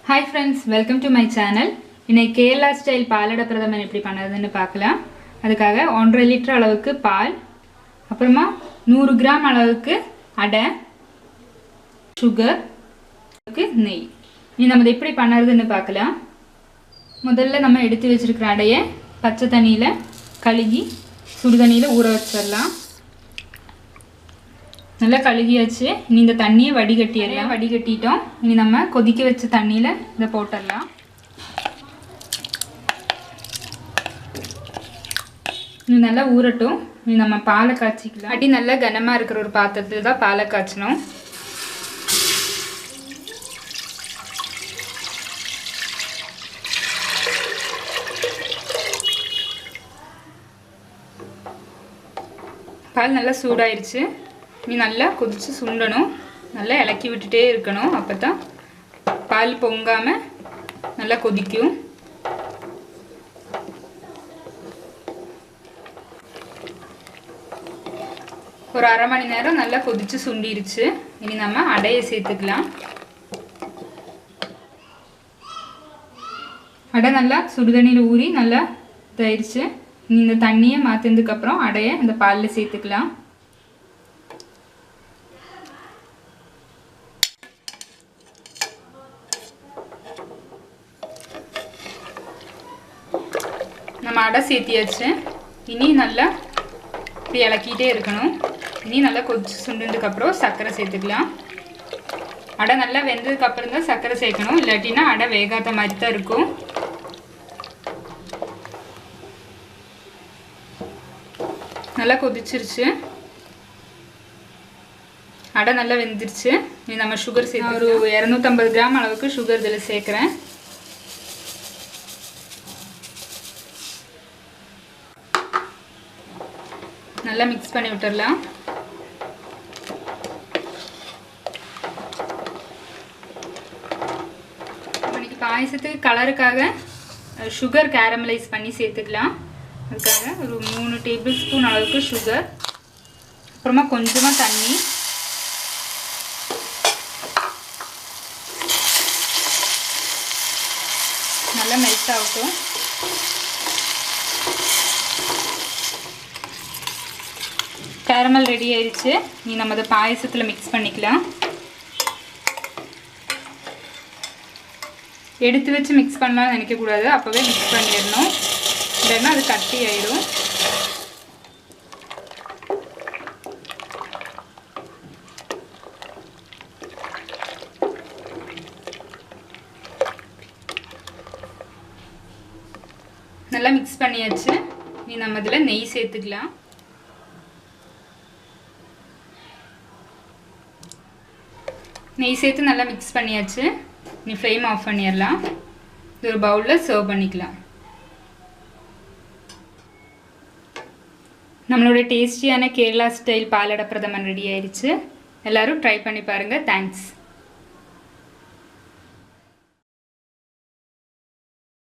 Hi friends, welcome to my channel. இன்னைக்கு Kerala style பாலடை pradhaman எப்படி பண்ணுறதுன்னு பார்க்கலாம். அதுக்காக 1.5 லிட்டர் அளவுக்கு பால், அப்புறமா 100 கிராம் அளவுக்கு அடை, சுகர், நெய். இனி நம்ம எப்படி பண்ணுறதுன்னு பார்க்கலாம். முதல்ல நம்ம எடுத்து வச்சிருக்கிற அடையை பச்சை தண்ணியில் கழுகி சுடு தண்ணியில் ஊற வச்சிடலாம். நல்லா கழுகியாச்சு. இனி இந்த தண்ணியை வடிகட்டிடலாம். வடிகட்டிட்டோம். இனி நம்ம கொதிக்க வச்ச தண்ணியில் இதை போட்டுடலாம். இனி நல்லா ஊறட்டும். இனி நம்ம பாலை காய்ச்சிக்கலாம். அடி நல்லா கனமாக இருக்கிற ஒரு பாத்திரத்தில் தான் பாலை காய்ச்சணும். பால் நல்லா சூடாயிருச்சு. நீ நல்லா கொதிச்சு சுண்டணும். நல்லா இலக்கி விட்டுட்டே இருக்கணும். அப்போ தான் பால் பொங்காமல் நல்லா கொதிக்கும். ஒரு அரை மணி நேரம் நல்லா கொதிச்சு சுண்டிருச்சு. இனி நம்ம அடையை சேர்த்துக்கலாம். அடை நல்லா சுடுதண்ணியில் ஊறி நல்லா தயிர்ச்சு. இனி இந்த தண்ணியை மாற்றினதுக்கப்புறம் அடையை இந்த பாலில் சேர்த்துக்கலாம். நம்ம அடை சேர்த்தியாச்சு. இனி நல்லா இப்படி இலக்கிட்டே இருக்கணும். இனி நல்லா கொதிச்சு சுண்டுனதுக்கப்புறம் சர்க்கரை சேர்த்துக்கலாம். அடை நல்லா வெந்ததுக்கப்புறம் தான் சர்க்கரை சேர்க்கணும். இல்லாட்டினா அடை வேகாத மாதிரி தான் இருக்கும். நல்லா கொதிச்சிருச்சு. அடை நல்லா வெந்துருச்சு. இனி நம்ம சுகர் சேர்த்து ஒரு 250 கிராம் அளவுக்கு சுகர் இதில் சேர்க்குறேன். நல்லா மிக்ஸ் பண்ணி விட்டுடலாம். இன்னைக்கு பாயசத்துக்கு கலருக்காக சுகர் கேரமலைஸ் பண்ணி சேர்த்துக்கலாம். அதுக்காக ஒரு 3 டேபிள் ஸ்பூன் அளவுக்கு சுகர், அப்புறமா கொஞ்சமாக தண்ணி, நல்லா மெல்ட் ஆகட்டும். கேரமல் ரெடி ஆயிடுச்சு. நீ நம்ம அதை பாயசத்தில் மிக்ஸ் பண்ணிக்கலாம். எடுத்து வச்சு மிக்ஸ் பண்ணலாம்னு நினைக்கக்கூடாது. அப்போவே மிக்ஸ் பண்ணிடணும். இல்லைன்னா அது கட்டி ஆயிடும். நல்லா மிக்ஸ் பண்ணியாச்சு. நீ நம்ம இதில் நெய் சேர்த்துக்கலாம். நெய் சேர்த்து நல்லா மிக்ஸ் பண்ணியாச்சு. நீ ஃப்ளேம் ஆஃப் பண்ணிடலாம். இது ஒரு பவுலில் சர்வ் பண்ணிக்கலாம். நம்மளோட டேஸ்டியான கேரளா ஸ்டைல் பாலடை பிரதமன் ரெடி ஆயிடுச்சு. எல்லோரும் ட்ரை பண்ணி பாருங்கள். தேங்க்ஸ்.